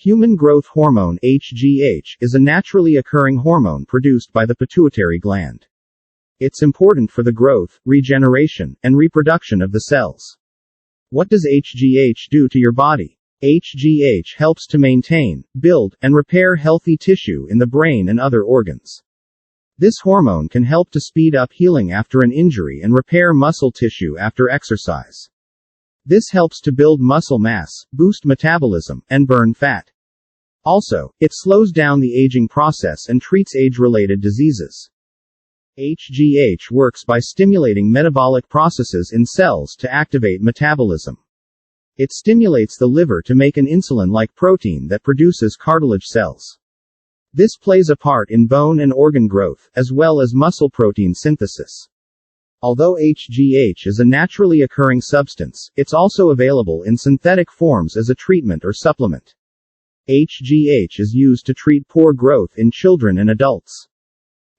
Human growth hormone HGH is a naturally occurring hormone produced by the pituitary gland. It's important for the growth, regeneration, and reproduction of the cells. What does HGH do to your body? HGH helps to maintain, build, and repair healthy tissue in the brain and other organs. This hormone can help to speed up healing after an injury and repair muscle tissue after exercise. This helps to build muscle mass, boost metabolism, and burn fat. Also, it slows down the aging process and treats age-related diseases. HGH works by stimulating metabolic processes in cells to activate metabolism. It stimulates the liver to make an insulin-like protein that produces cartilage cells. This plays a part in bone and organ growth, as well as muscle protein synthesis. Although HGH is a naturally occurring substance, it's also available in synthetic forms as a treatment or supplement. HGH is used to treat poor growth in children and adults.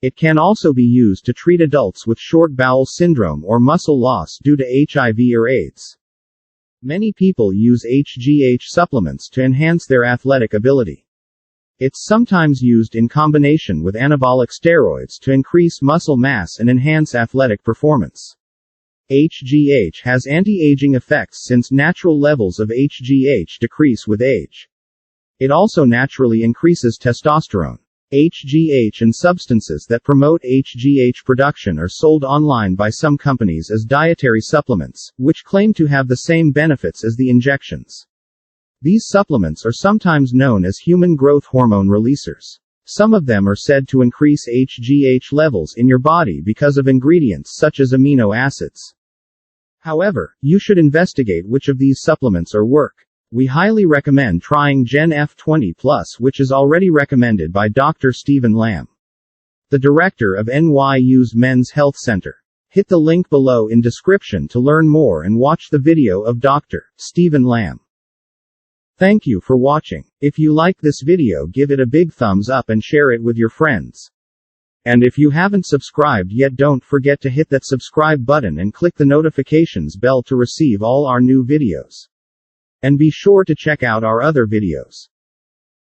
It can also be used to treat adults with short bowel syndrome or muscle loss due to HIV or AIDS. Many people use HGH supplements to enhance their athletic ability. It's sometimes used in combination with anabolic steroids to increase muscle mass and enhance athletic performance. HGH has anti-aging effects since natural levels of HGH decrease with age. It also naturally increases testosterone. HGH and substances that promote HGH production are sold online by some companies as dietary supplements, which claim to have the same benefits as the injections. These supplements are sometimes known as human growth hormone releasers. Some of them are said to increase HGH levels in your body because of ingredients such as amino acids. However, you should investigate which of these supplements work. We highly recommend trying Gen F20+, which is already recommended by Dr. Stephen Lamb, the director of NYU's Men's Health Center. Hit the link below in description to learn more and watch the video of Dr. Stephen Lamb. Thank you for watching. If you like this video, give it a big thumbs up and share it with your friends. And if you haven't subscribed yet, don't forget to hit that subscribe button and click the notifications bell to receive all our new videos. And be sure to check out our other videos.